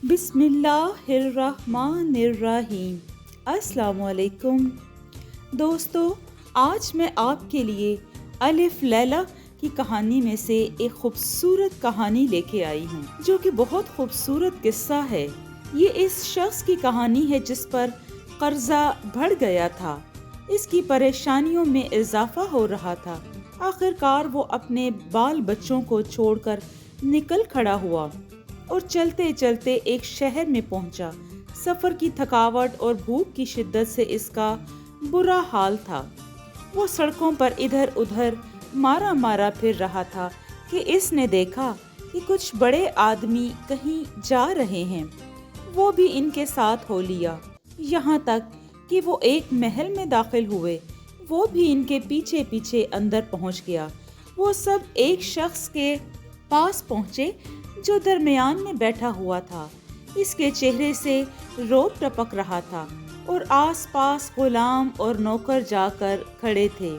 بسم اللہ الرحمن الرحیم۔ السلام علیکم دوستو، آج میں آپ کے لیے الف لیلہ کی کہانی میں سے ایک خوبصورت کہانی لے کے آئی ہوں، جو کہ بہت خوبصورت قصہ ہے۔ یہ اس شخص کی کہانی ہے جس پر قرضہ بڑھ گیا تھا، اس کی پریشانیوں میں اضافہ ہو رہا تھا۔ آخرکار وہ اپنے بال بچوں کو چھوڑ کر نکل کھڑا ہوا اور چلتے چلتے ایک شہر میں پہنچا۔ سفر کی تھکاوٹ اور بھوک کی شدت سے اس کا برا حال تھا۔ وہ سڑکوں پر ادھر ادھر مارا مارا پھر رہا تھا کہ اس نے دیکھا کہ کچھ بڑے آدمی کہیں جا رہے ہیں۔ وہ بھی ان کے ساتھ ہو لیا، یہاں تک کہ وہ ایک محل میں داخل ہوئے۔ وہ بھی ان کے پیچھے پیچھے اندر پہنچ گیا۔ وہ سب ایک شخص کے پاس پہنچے جو درمیان میں بیٹھا ہوا تھا۔ اس کے چہرے سے روب ٹپک رہا تھا اور آس پاس غلام اور نوکر جا کر کھڑے تھے۔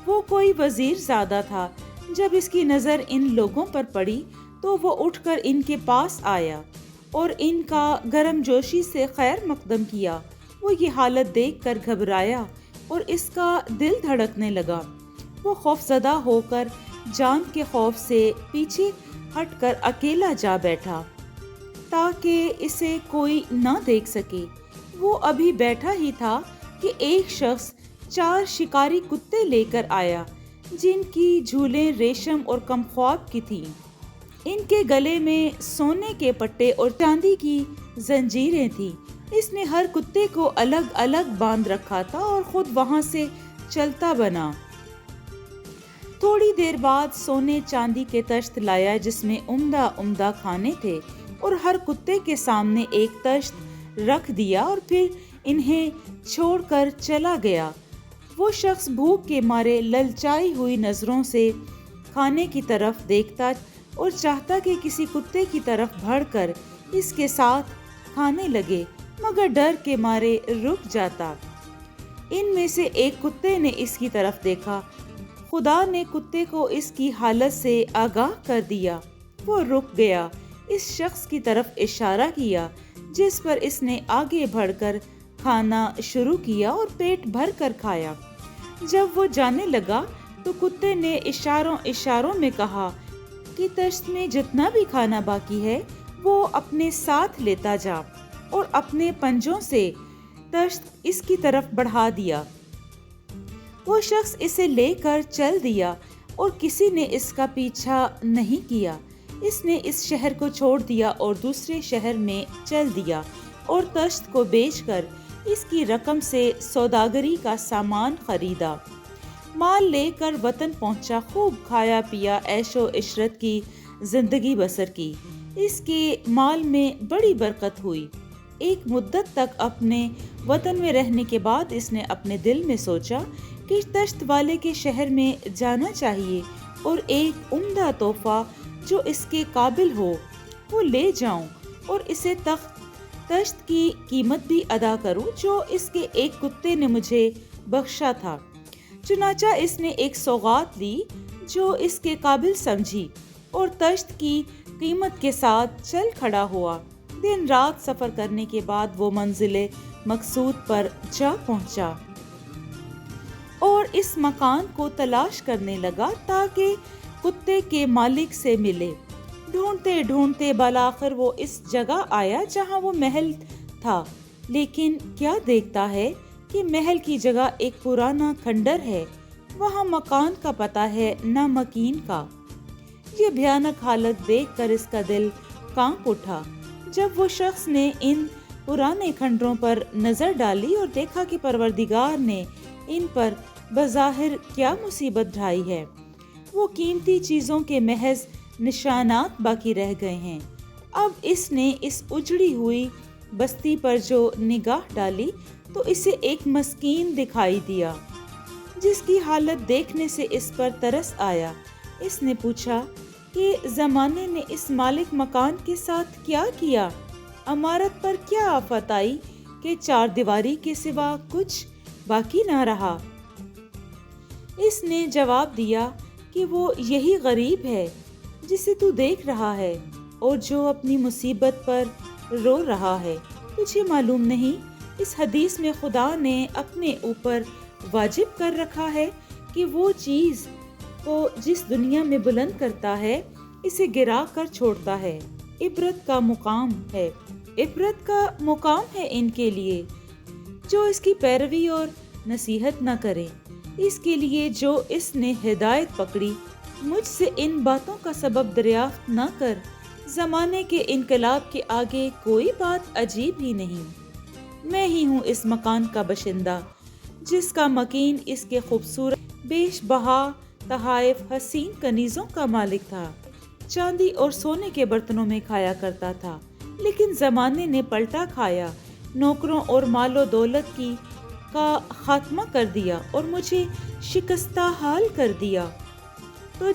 وہ کوئی وزیر زادہ تھا۔ جب اس کی نظر ان لوگوں پر پڑی تو وہ اٹھ کر ان کے پاس آیا اور ان کا گرم جوشی سے خیر مقدم کیا۔ وہ یہ حالت دیکھ کر گھبرایا اور اس کا دل دھڑکنے لگا۔ وہ خوفزدہ ہو کر جان کے خوف سے پیچھے ہٹ کر اکیلا جا بیٹھا تاکہ اسے کوئی نہ دیکھ سکے۔ وہ ابھی بیٹھا ہی تھا کہ ایک شخص 4 شکاری کتے لے کر آیا جن کی جھولیں ریشم اور کمخواب کی تھیں۔ ان کے گلے میں سونے کے پٹے اور چاندی کی زنجیریں تھیں۔ اس نے ہر کتے کو الگ الگ باندھ رکھا تھا اور خود وہاں سے چلتا بنا۔ تھوڑی دیر بعد سونے چاندی کے تشت لایا جس میں عمدہ عمدہ کھانے تھے اور ہر کتے کے سامنے ایک تشت رکھ دیا اور پھر انہیں چھوڑ کر چلا گیا۔ وہ شخص بھوک کے مارے للچائی ہوئی نظروں سے کھانے کی طرف دیکھتا اور چاہتا کہ کسی کتے کی طرف بڑھ کر اس کے ساتھ کھانے لگے، مگر ڈر کے مارے رک جاتا۔ ان میں سے ایک کتے نے اس کی طرف دیکھا۔ خدا نے کتے کو اس کی حالت سے آگاہ کر دیا۔ وہ رک گیا، اس شخص کی طرف اشارہ کیا جس پر اس نے آگے بڑھ کر کھانا شروع کیا اور پیٹ بھر کر کھایا۔ جب وہ جانے لگا تو کتے نے اشاروں میں کہا کہ تشت میں جتنا بھی کھانا باقی ہے وہ اپنے ساتھ لیتا جا، اور اپنے پنجوں سے تشت اس کی طرف بڑھا دیا۔ وہ شخص اسے لے کر چل دیا اور کسی نے اس کا پیچھا نہیں کیا۔ اس نے اس شہر کو چھوڑ دیا اور دوسرے شہر میں چل دیا اور تشت کو بیچ کر اس کی رقم سے سوداگری کا سامان خریدا۔ مال لے کر وطن پہنچا، خوب کھایا پیا، عیش و عشرت کی زندگی بسر کی۔ اس کے مال میں بڑی برکت ہوئی۔ ایک مدت تک اپنے وطن میں رہنے کے بعد اس نے اپنے دل میں سوچا کہ تشت والے کے شہر میں جانا چاہیے اور ایک عمدہ تحفہ جو اس کے قابل ہو وہ لے جاؤں اور اسے تشت کی قیمت بھی ادا کروں جو اس کے ایک کتے نے مجھے بخشا تھا۔ چنانچہ اس نے ایک سوغات لی جو اس کے قابل سمجھی اور تشت کی قیمت کے ساتھ چل کھڑا ہوا۔ دن رات سفر کرنے کے بعد وہ منزل مقصود پر جا پہنچا اور اس مکان کو تلاش کرنے لگا تاکہ کتے کے مالک سے ملے۔ ڈھونڈتے ڈھونڈتے بالآخر وہ اس جگہ آیا جہاں وہ محل تھا، لیکن کیا دیکھتا ہے کہ محل کی جگہ ایک پرانا کھنڈر ہے، وہاں مکان کا پتہ ہے نہ مکین کا۔ یہ بھیانک حالت دیکھ کر اس کا دل کانپ اٹھا۔ جب وہ شخص نے ان پرانے کھنڈروں پر نظر ڈالی اور دیکھا کہ پروردگار نے ان پر بظاہر کیا مصیبت ڈھائی ہے، وہ قیمتی چیزوں کے محض نشانات باقی رہ گئے ہیں۔ اب اس نے اس اجڑی ہوئی بستی پر جو نگاہ ڈالی تو اسے ایک مسکین دکھائی دیا جس کی حالت دیکھنے سے اس پر ترس آیا۔ اس نے پوچھا کہ زمانے نے اس مالک مکان کے ساتھ کیا کیا؟ عمارت پر کیا آفت آئی کہ 4 دیواری کے سوا کچھ باقی نہ رہا؟ اس نے جواب دیا کہ وہ یہی غریب ہے جسے تو دیکھ رہا ہے اور جو اپنی مصیبت پر رو رہا ہے۔ تجھے معلوم نہیں اس حدیث میں خدا نے اپنے اوپر واجب کر رکھا ہے کہ وہ چیز کو جس دنیا میں بلند کرتا ہے اسے گرا کر چھوڑتا ہے۔ عبرت کا مقام ہے، عبرت کا مقام ہے ان کے لیے جو اس کی پیروی اور نصیحت نہ کرے، اس کے لیے جو اس نے ہدایت پکڑی۔ مجھ سے ان باتوں کا سبب دریافت نہ کر، زمانے کے انقلاب کے آگے کوئی بات عجیب ہی نہیں۔ میں ہی ہوں اس مکان کا باشندہ جس کا مکین اس کے خوبصورت بیش بہا تحائف حسین کنیزوں کا مالک تھا، چاندی اور سونے کے برتنوں میں کھایا کرتا تھا، لیکن زمانے نے پلٹا کھایا، نوکروں اور مال و دولت کا خاتمہ کر دیا اور مجھے شکستہ حال کر دیا۔ تو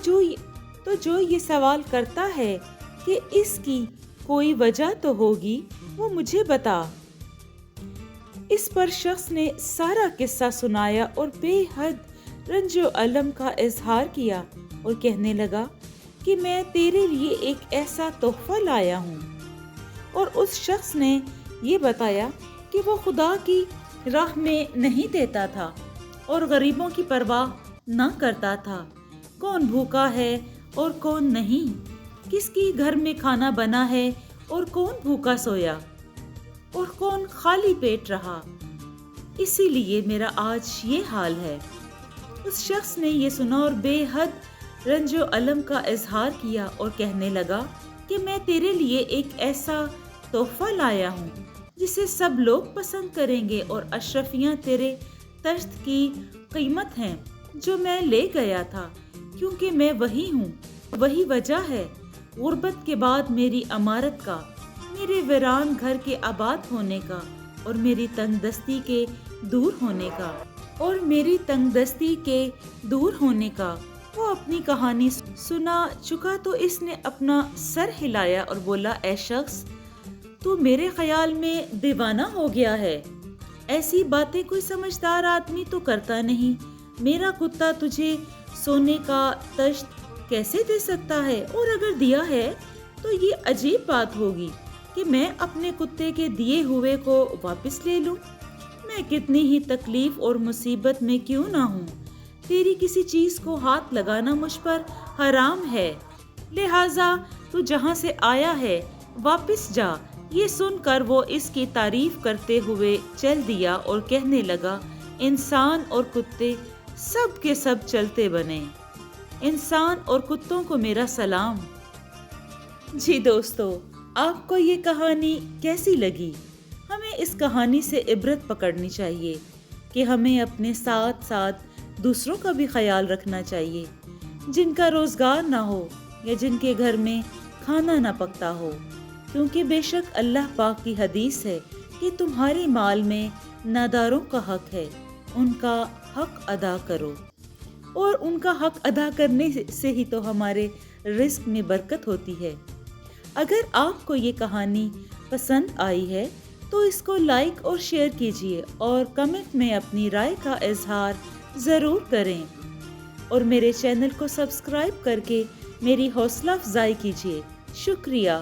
جو یہ سوال کرتا ہے کہ اس کی کوئی وجہ تو ہوگی، وہ مجھے بتا۔ اس پر شخص نے سارا قصہ سنایا اور بے حد رنج و الم کا اظہار کیا اور کہنے لگا کہ میں تیرے لیے ایک ایسا تحفہ لایا ہوں۔ اور اس شخص نے یہ بتایا کہ وہ خدا کی راہ میں نہیں دیتا تھا اور غریبوں کی پرواہ نہ کرتا تھا، کون بھوکا ہے اور کون نہیں، کس کی گھر میں کھانا بنا ہے اور کون بھوکا سویا اور کون خالی پیٹ رہا، اسی لیے میرا آج یہ حال ہے۔ اس شخص نے یہ سنا اور بے حد رنج و الم کا اظہار کیا اور کہنے لگا کہ میں تیرے لیے ایک ایسا تحفہ لایا ہوں جسے سب لوگ پسند کریں گے، اور اشرفیاں تیرے تشت کی قیمت ہیں جو میں لے گیا تھا، کیونکہ میں وہی ہوں۔ وہی وجہ ہے غربت کے بعد میری امارت کا، میرے ویران گھر کے آباد ہونے کا اور میری تنگ دستی کے دور ہونے کا۔ وہ اپنی کہانی سنا چکا تو اس نے اپنا سر ہلایا اور بولا، اے شخص، تو میرے خیال میں دیوانہ ہو گیا ہے، ایسی باتیں کوئی سمجھدار آدمی تو کرتا نہیں۔ میرا کتا تجھے سونے کا تشت کیسے دے سکتا ہے؟ اور اگر دیا ہے تو یہ عجیب بات ہوگی کہ میں اپنے کتے کے دیے ہوئے کو واپس لے لوں۔ میں کتنی ہی تکلیف اور مصیبت میں کیوں نہ ہوں، تیری کسی چیز کو ہاتھ لگانا مجھ پر حرام ہے، لہٰذا تو جہاں سے آیا ہے واپس جا۔ یہ سن کر وہ اس کی تعریف کرتے ہوئے چل دیا اور کہنے لگا، انسان اور کتے سب کے سب چلتے بنے، انسان اور کتوں کو میرا سلام۔ جی دوستو، آپ کو یہ کہانی کیسی لگی؟ ہمیں اس کہانی سے عبرت پکڑنی چاہیے کہ ہمیں اپنے ساتھ ساتھ دوسروں کا بھی خیال رکھنا چاہیے، جن کا روزگار نہ ہو یا جن کے گھر میں کھانا نہ پکتا ہو، کیونکہ بے شک اللہ پاک کی حدیث ہے کہ تمہارے مال میں ناداروں کا حق ہے، ان کا حق ادا کرو، اور ان کا حق ادا کرنے سے ہی تو ہمارے رزق میں برکت ہوتی ہے۔ اگر آپ کو یہ کہانی پسند آئی ہے تو اس کو لائک اور شیئر کیجیے اور کمنٹ میں اپنی رائے کا اظہار ضرور کریں، اور میرے چینل کو سبسکرائب کر کے میری حوصلہ افزائی کیجیے۔ شکریہ۔